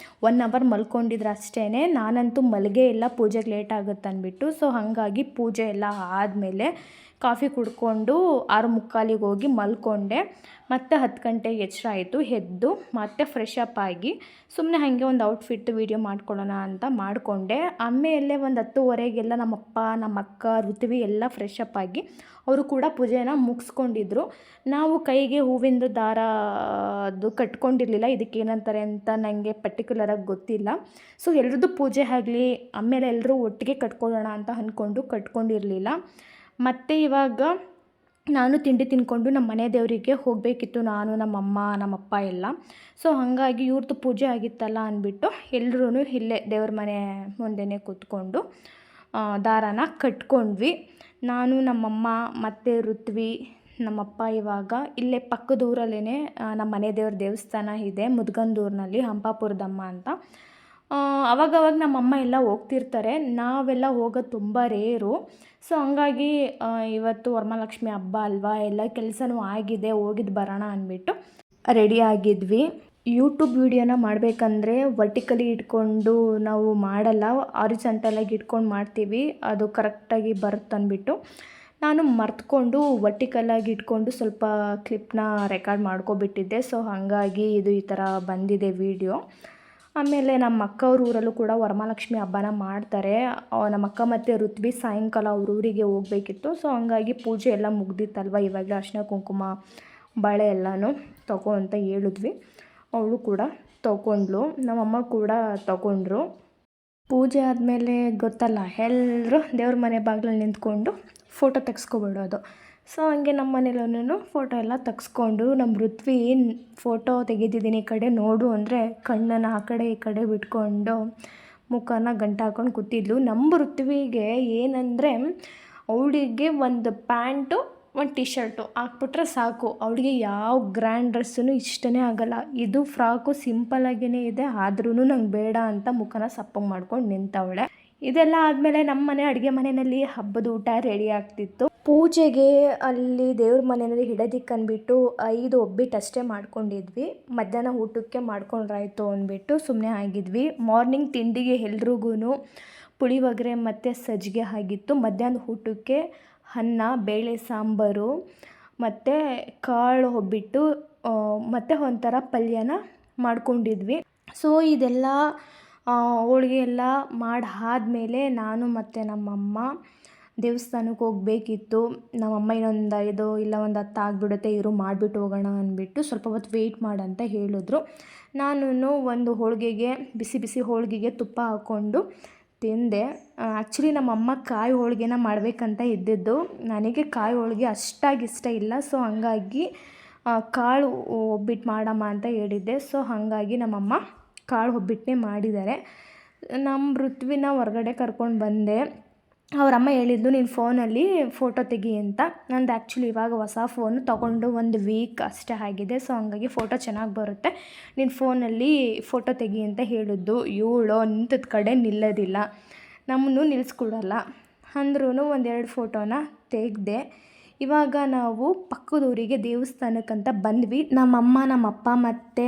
1 ಅವರ್ ಮಲ್ಕೊಂಡಿದ್ರು ಅಷ್ಟೇ. ನಾನಂತೂ ಮಲಗೇ ಇಲ್ಲ, ಪೂಜೆಗೆ ಲೇಟ್ ಆಗುತ್ತೆ ಅಂದ್ಬಿಟ್ಟು. ಸೊ ಹಾಗಾಗಿ ಪೂಜೆ ಎಲ್ಲ ಆದಮೇಲೆ ಕಾಫಿ ಕುಡ್ಕೊಂಡು 6:45ಗೆ ಹೋಗಿ ಮಲ್ಕೊಂಡೆ. ಮತ್ತು 10 ಗಂಟೆಗೆ ಎಚ್ಚರ ಆಯಿತು. ಎದ್ದು ಮತ್ತೆ ಫ್ರೆಶ್ ಅಪ್ ಆಗಿ ಸುಮ್ಮನೆ ಹಾಗೆ ಒಂದು ಔಟ್ಫಿಟ್ ವೀಡಿಯೋ ಮಾಡ್ಕೊಳ್ಳೋಣ ಅಂತ ಮಾಡಿಕೊಂಡೆ. ಆಮೇಲೆ ಒಂದು 10:15ಗೆಲ್ಲ ನಮ್ಮಪ್ಪ, ನಮ್ಮ ಅಕ್ಕ, ಋತ್ವಿ ಎಲ್ಲ ಫ್ರೆಶ್ ಅಪ್ ಆಗಿ ಅವರು ಕೂಡ ಪೂಜೆನ ಮುಗಿಸ್ಕೊಂಡಿದ್ರು. ನಾವು ಕೈಗೆ ಹೂವಿಂದ ದಾರ ಅದು ಕಟ್ಕೊಂಡಿರಲಿಲ್ಲ. ಇದಕ್ಕೇನಂತಾರೆ ಅಂತ ನನಗೆ ಪರ್ಟಿಕ್ಯುಲರಾಗಿ ಗೊತ್ತಿಲ್ಲ. ಸೊ ಎಲ್ರದ್ದು ಪೂಜೆ ಆಗಲಿ, ಆಮೇಲೆ ಎಲ್ಲರೂ ಒಟ್ಟಿಗೆ ಕಟ್ಕೊಳ್ಳೋಣ ಅಂತ ಅಂದ್ಕೊಂಡು ಕಟ್ಕೊಂಡಿರಲಿಲ್ಲ. ಮತ್ತು ಇವಾಗ ನಾನು ತಿಂಡಿ ತಿಂದ್ಕೊಂಡು ನಮ್ಮ ಮನೆ ದೇವರಿಗೆ ಹೋಗಬೇಕಿತ್ತು, ನಾನು, ನಮ್ಮಮ್ಮ, ನಮ್ಮಪ್ಪ ಎಲ್ಲ. ಸೊ ಹಾಗಾಗಿ ಇವ್ರದ್ದು ಪೂಜೆ ಆಗಿತ್ತಲ್ಲ ಅಂದ್ಬಿಟ್ಟು ಎಲ್ಲರೂ ಇಲ್ಲೇ ದೇವ್ರ ಮನೆ ಮುಂದೆನೇ ಕೂತ್ಕೊಂಡು ದಾರಾನ ಕಟ್ಕೊಂಡ್ವಿ. ನಾನು, ನಮ್ಮಮ್ಮ ಮತ್ತು ಋತ್ವಿ, ನಮ್ಮಪ್ಪ ಇವಾಗ ಇಲ್ಲೇ ಪಕ್ಕದ ಊರಲ್ಲೇ ನಮ್ಮ ಮನೆ ದೇವ್ರ ದೇವಸ್ಥಾನ ಇದೆ, ಮುದ್ಗಂದೂರಿನಲ್ಲಿ, ಹಂಪಾಪುರದಮ್ಮ ಅಂತ. ಅವಾಗವಾಗ ನಮ್ಮಮ್ಮ ಎಲ್ಲ ಹೋಗ್ತಿರ್ತಾರೆ. ನಾವೆಲ್ಲ ಹೋಗೋದು ತುಂಬ ರೇರು. ಸೊ ಹಂಗಾಗಿ ಇವತ್ತು ವರಮಹಾಲಕ್ಷ್ಮಿ ಹಬ್ಬ ಅಲ್ವಾ, ಎಲ್ಲ ಕೆಲಸನೂ ಆಗಿದೆ, ಹೋಗಿದ್ದು ಬರೋಣ ಅಂದ್ಬಿಟ್ಟು ರೆಡಿ ಆಗಿದ್ವಿ. ಯೂಟ್ಯೂಬ್ ವೀಡಿಯೋನ ಮಾಡಬೇಕಂದ್ರೆ ವರ್ಟಿಕಲಿ ಇಟ್ಕೊಂಡು ನಾವು ಮಾಡಲ್ಲ, ಹಾರಿಜಾಂಟಲಾಗಿ ಇಟ್ಕೊಂಡು ಮಾಡ್ತೀವಿ, ಅದು ಕರೆಕ್ಟಾಗಿ ಬರುತ್ತೆ ಅಂದ್ಬಿಟ್ಟು ನಾನು ಮರ್ತ್ಕೊಂಡು ವರ್ಟಿಕಲಾಗಿ ಇಟ್ಕೊಂಡು ಸ್ವಲ್ಪ ಕ್ಲಿಪ್ನ ರೆಕಾರ್ಡ್ ಮಾಡ್ಕೊಬಿಟ್ಟಿದ್ದೆ. ಸೊ ಹಾಗಾಗಿ ಇದು ಈ ಥರ ಬಂದಿದೆ ವೀಡಿಯೋ. ಆಮೇಲೆ ನಮ್ಮ ಅಕ್ಕ ಅವ್ರ ಊರಲ್ಲೂ ಕೂಡ ವರಮಹಾಲಕ್ಷ್ಮಿ ಹಬ್ಬನ ಮಾಡ್ತಾರೆ. ನಮ್ಮ ಅಕ್ಕ ಮತ್ತು ಋತ್ವಿ ಸಾಯಂಕಾಲ ಅವ್ರ ಊರಿಗೆ ಹೋಗಬೇಕಿತ್ತು. ಸೊ ಹಂಗಾಗಿ ಪೂಜೆ ಎಲ್ಲ ಮುಗ್ದಿತ್ತಲ್ವ, ಇವಾಗಲೇ ಅರಿಶಿನ ಕುಂಕುಮ ಬಳೆ ಎಲ್ಲನೂ ತಗೋ ಅಂತ ಹೇಳಿದ್ವಿ. ಅವಳು ಕೂಡ ತೊಗೊಂಡ್ಳು, ನಮ್ಮಮ್ಮ ಕೂಡ ತೊಗೊಂಡ್ರು. ಪೂಜೆ ಆದಮೇಲೆ ಗೊತ್ತಲ್ಲ, ಎಲ್ಲರೂ ದೇವ್ರ ಮನೆ ಬಾಗಿಲಲ್ಲಿ ನಿಂತ್ಕೊಂಡು ಫೋಟೋ ತೆಗೆಸ್ಕೊಬಿಡೋದು. ಸೊ ಹಂಗೆ ನಮ್ಮ ಮನೇಲೂ ಫೋಟೋ ಎಲ್ಲ ತೆಗೆಸ್ಕೊಂಡು, ನಮ್ಮ ಋತ್ವಿ ಫೋಟೋ ತೆಗೆದಿದ್ದೀನಿ ಈ ಕಡೆ ನೋಡು ಅಂದರೆ ಕಣ್ಣನ್ನು ಆ ಕಡೆ ಈ ಕಡೆ ಬಿಟ್ಕೊಂಡು ಮುಖನ ಗಂಟು ಹಾಕ್ಕೊಂಡು ಕೂತಿದ್ಲು. ನಮ್ಮ ಋತ್ವಿಗೆ ಏನಂದರೆ, ಅವಳಿಗೆ ಒಂದು ಪ್ಯಾಂಟು, ಒಂದು ಟಿ ಶರ್ಟು ಹಾಕ್ಬಿಟ್ರೆ ಸಾಕು. ಅವಳಿಗೆ ಯಾವ ಗ್ರ್ಯಾಂಡ್ ಡ್ರೆಸ್ಸೂ ಇಷ್ಟನೇ ಆಗೋಲ್ಲ. ಇದು ಫ್ರಾಕು ಸಿಂಪಲಾಗೇ ಇದೆ, ಆದ್ರೂ ನಂಗೆ ಬೇಡ ಅಂತ ಮುಖನ ಸಪ್ಪಗೆ ಮಾಡ್ಕೊಂಡು ನಿಂತವಳೆ. ಇದೆಲ್ಲ ಆದಮೇಲೆ ನಮ್ಮ ಮನೆ ಅಡುಗೆ ಮನೆಯಲ್ಲಿ ಹಬ್ಬದ ಊಟ ರೆಡಿ ಆಗ್ತಿತ್ತು. ಪೂಜೆಗೆ ಅಲ್ಲಿ ದೇವ್ರ ಮನೆಯಲ್ಲಿ ಇಡೋದಿಕ್ಕೆ ಅಂದ್ಬಿಟ್ಟು 5 ಒಬ್ಬಿಟ್ಟು ಅಷ್ಟೇ ಮಾಡ್ಕೊಂಡಿದ್ವಿ. ಮಧ್ಯಾಹ್ನ ಊಟಕ್ಕೆ ಮಾಡ್ಕೊಂಡ್ರಾಯ್ತು ಅಂದ್ಬಿಟ್ಟು ಸುಮ್ಮನೆ ಆಗಿದ್ವಿ. ಮಾರ್ನಿಂಗ್ ತಿಂಡಿಗೆ ಎಲ್ರಿಗೂ ಪುಳಿಯೋಗರೆ ಮತ್ತು ಸಜ್ಜಿಗೆ ಆಗಿತ್ತು. ಮಧ್ಯಾಹ್ನ ಊಟಕ್ಕೆ ಅನ್ನ, ಬೇಳೆ ಸಾಂಬಾರು ಮತ್ತು ಕಾಳು ಒಬ್ಬಿಟ್ಟು ಮತ್ತು ಒಂಥರ ಪಲ್ಯನ ಮಾಡ್ಕೊಂಡಿದ್ವಿ. ಸೊ ಇದೆಲ್ಲ ಹೋಳಿಗೆ ಎಲ್ಲ ಮಾಡಾದ್ಮೇಲೆ ನಾನು ಮತ್ತು ನಮ್ಮಮ್ಮ ದೇವಸ್ಥಾನಕ್ಕೆ ಹೋಗಬೇಕಿತ್ತು. ನಮ್ಮಮ್ಮ ಇನ್ನೊಂದು 5 ಇಲ್ಲ ಒಂದು 10 ಆಗಿಬಿಡುತ್ತೆ, ಇವರು ಮಾಡಿಬಿಟ್ಟು ಹೋಗೋಣ ಅಂದ್ಬಿಟ್ಟು ಸ್ವಲ್ಪ ಹೊತ್ತು ವೆಯ್ಟ್ ಮಾಡಂತ ಹೇಳಿದ್ರು. ನಾನು ಒಂದು ಹೋಳಿಗೆಗೆ, ಬಿಸಿ ಬಿಸಿ ಹೋಳಿಗೆಗೆ ತುಪ್ಪ ಹಾಕ್ಕೊಂಡು ತಿಂದೆ. ಆ್ಯಕ್ಚುಲಿ ನಮ್ಮಮ್ಮ ಕಾಯಿ ಹೋಳಿಗೆನ ಮಾಡಬೇಕಂತ ಇದ್ದಿದ್ದು. ನನಗೆ ಕಾಯಿ ಹೋಳಿಗೆ ಅಷ್ಟಾಗಿ ಇಷ್ಟ ಇಲ್ಲ. ಸೊ ಹಂಗಾಗಿ ಕಾಳು ಒಬ್ಬಿಟ್ಟು ಮಾಡಮ್ಮ ಅಂತ ಹೇಳಿದ್ದೆ. ಸೊ ಹಾಗಾಗಿ ನಮ್ಮಮ್ಮ ಕಾಳು ಒಬ್ಬಿಟ್ಟನ್ನೇ ಮಾಡಿದ್ದಾರೆ. ನಮ್ಮ ಋತ್ವಿನ ಹೊರಗಡೆ ಕರ್ಕೊಂಡು ಬಂದೆ. ಅವರಮ್ಮ ಹೇಳಿದ್ದು, ನೀನು ಫೋನಲ್ಲಿ ಫೋಟೋ ತೆಗಿ ಅಂತ. ನಂದು ಆ್ಯಕ್ಚುಲಿ ಇವಾಗ ಹೊಸ ಫೋನು ತೊಗೊಂಡು 1 ವೀಕ್ ಅಷ್ಟೇ ಆಗಿದೆ. ಸೊ ಹಂಗಾಗಿ ಫೋಟೋ ಚೆನ್ನಾಗಿ ಬರುತ್ತೆ, ನೀನು ಫೋನಲ್ಲಿ ಫೋಟೋ ತೆಗಿ ಅಂತ ಹೇಳಿದ್ದು. ಇವಳು ನಿಂತದ ಕಡೆ ನಿಲ್ಲೋದಿಲ್ಲ, ನಮ್ಮನ್ನು ನಿಲ್ಲಿಸ್ಕೊಡಲ್ಲ. ಅಂದ್ರೂ 1-2 ಫೋಟೋನ ತೆಗೆದೆ. ಇವಾಗ ನಾವು ಪಕ್ಕದೂರಿಗೆ ದೇವಸ್ಥಾನಕ್ಕಂತ ಬಂದ್ವಿ. ನಮ್ಮಮ್ಮ, ನಮ್ಮಪ್ಪ ಮತ್ತು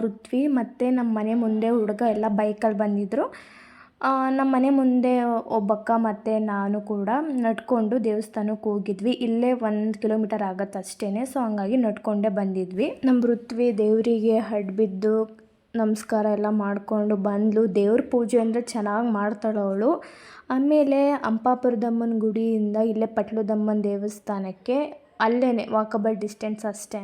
ಋತ್ವಿ ಮತ್ತು ನಮ್ಮ ಮನೆ ಮುಂದೆ ಹುಡುಗ ಎಲ್ಲ ಬೈಕಲ್ಲಿ ಬಂದಿದ್ದರು. ನಮ್ಮ ಮನೆ ಮುಂದೆ ಒಬ್ಬಕ್ಕ ಮತ್ತು ನಾನು ಕೂಡ ನಡ್ಕೊಂಡು ದೇವಸ್ಥಾನಕ್ಕೆ ಹೋಗಿದ್ವಿ. ಇಲ್ಲೇ 1 ಕಿಲೋಮೀಟರ್ ಆಗುತ್ತೆ ಅಷ್ಟೇ. ಸೊ ಹಂಗಾಗಿ ನಡ್ಕೊಂಡೇ ಬಂದಿದ್ವಿ. ನಮ್ಮ ಋತ್ವಿ ದೇವರಿಗೆ ಹಡ್ಬಿದ್ದು ನಮಸ್ಕಾರ ಎಲ್ಲ ಮಾಡಿಕೊಂಡು ಬಂದಳು. ದೇವ್ರ ಪೂಜೆ ಅಂದರೆ ಚೆನ್ನಾಗಿ ಮಾಡ್ತಾಳೆ ಅವಳು. ಆಮೇಲೆ ಹಂಪಾಪುರದಮ್ಮನ ಗುಡಿಯಿಂದ ಇಲ್ಲೇ ಪಟ್ಲದಮ್ಮನ ದೇವಸ್ಥಾನಕ್ಕೆ ಅಲ್ಲೇ ವಾಕಬಲ್ ಡಿಸ್ಟೆನ್ಸ್ ಅಷ್ಟೇ.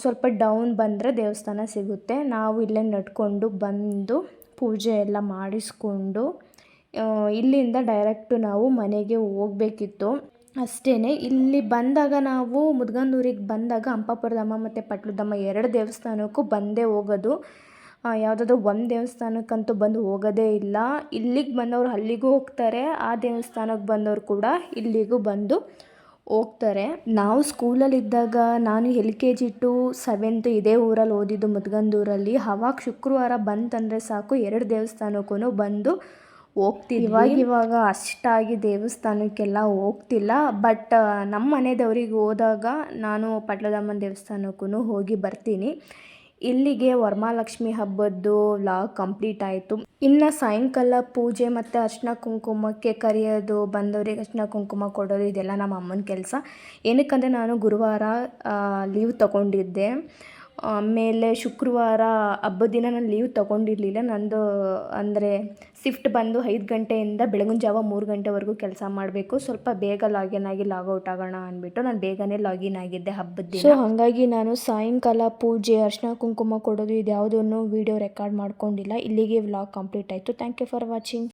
ಸ್ವಲ್ಪ ಡೌನ್ ಬಂದರೆ ದೇವಸ್ಥಾನ ಸಿಗುತ್ತೆ. ನಾವು ಇಲ್ಲೇ ನಡ್ಕೊಂಡು ಬಂದು ಪೂಜೆ ಎಲ್ಲ ಮಾಡಿಸ್ಕೊಂಡು ಇಲ್ಲಿಂದ ಡೈರೆಕ್ಟು ನಾವು ಮನೆಗೆ ಹೋಗಬೇಕಿತ್ತು ಅಷ್ಟೇ. ಇಲ್ಲಿ ಬಂದಾಗ ನಾವು ಮುದ್ಗಂದೂರಿಗೆ ಬಂದಾಗ ಹಂಪಾಪುರದಮ್ಮ ಮತ್ತು ಪಟ್ಲದಮ್ಮ 2 ದೇವಸ್ಥಾನಕ್ಕೂ ಬಂದೇ ಹೋಗೋದು. ಯಾವುದಾದ್ರೂ ಒಂದು ದೇವಸ್ಥಾನಕ್ಕಂತೂ ಬಂದು ಹೋಗೋದೇ ಇಲ್ಲ. ಇಲ್ಲಿಗೆ ಬಂದವರು ಅಲ್ಲಿಗೂ ಹೋಗ್ತಾರೆ, ಆ ದೇವಸ್ಥಾನಕ್ಕೆ ಬಂದವರು ಕೂಡ ಇಲ್ಲಿಗೂ ಬಂದು ಹೋಗ್ತಾರೆ. ನಾವು ಸ್ಕೂಲಲ್ಲಿದ್ದಾಗ ನಾನು LKG to 7th ಇದೇ ಊರಲ್ಲಿ ಓದಿದ್ದು, ಮುದ್ಗಂದೂರಲ್ಲಿ. ಅವಾಗ ಶುಕ್ರವಾರ ಬಂತಂದರೆ ಸಾಕು 2 ದೇವಸ್ಥಾನಕ್ಕೂ ಬಂದು ಹೋಗ್ತಿದ್ವಿ. ಇವಾಗ ಅಷ್ಟಾಗಿ ದೇವಸ್ಥಾನಕ್ಕೆಲ್ಲ ಹೋಗ್ತಿಲ್ಲ. ಬಟ್ ನಮ್ಮ ಮನೆದವ್ರಿಗೆ ಹೋದಾಗ ನಾನು ಪಟ್ಲದಮ್ಮನ ದೇವಸ್ಥಾನಕ್ಕೂ ಹೋಗಿ ಬರ್ತೀನಿ. ಇಲ್ಲಿಗೆ ವರಮಹಾಲಕ್ಷ್ಮಿ ಹಬ್ಬದ್ದು ವ್ಲಾಗ್ ಕಂಪ್ಲೀಟ್ ಆಯಿತು. ಇನ್ನು ಸಾಯಂಕಾಲ ಪೂಜೆ ಮತ್ತು ಅರ್ಶಿನ ಕುಂಕುಮಕ್ಕೆ ಕರೆಯೋದು, ಬಂದವರಿಗೆ ಅರ್ಶಿನ ಕುಂಕುಮ ಕೊಡೋದು, ಇದೆಲ್ಲ ನಮ್ಮ ಅಮ್ಮನ ಕೆಲಸ. ಏನಕ್ಕಂದರೆ ನಾನು ಗುರುವಾರ ಲೀವ್ ತೊಗೊಂಡಿದ್ದೆ. ಆಮೇಲೆ ಶುಕ್ರವಾರ ಹಬ್ಬದ ದಿನ ನಾನು ಲೀವ್ ತೊಗೊಂಡಿರಲಿಲ್ಲ. ನಂದು ಅಂದರೆ ಶಿಫ್ಟ್ ಬಂದು 5 ಗಂಟೆಯಿಂದ ಬೆಳಗಿನ ಜಾವ 3 ಗಂಟೆವರೆಗೂ ಕೆಲಸ ಮಾಡಬೇಕು. ಸ್ವಲ್ಪ ಬೇಗ ಲಾಗಿನ್ ಆಗಿ ಲಾಗೌಟ್ ಆಗೋಣ ಅಂದ್ಬಿಟ್ಟು ನಾನು ಬೇಗನೆ ಲಾಗಿನ್ ಆಗಿದ್ದೆ ಹಬ್ಬದ ದಿನ. ಸೊ ಹಾಗಾಗಿ ನಾನು ಸಾಯಂಕಾಲ ಪೂಜೆ, ಅರ್ಶಿನ ಕುಂಕುಮ ಕೊಡೋದು ಇದ್ಯಾವುದನ್ನು ವೀಡಿಯೋ ರೆಕಾರ್ಡ್ ಮಾಡ್ಕೊಂಡಿಲ್ಲ. ಇಲ್ಲಿಗೆ ವ್ಲಾಗ್ ಕಂಪ್ಲೀಟ್ ಆಯಿತು. Thank you for watching.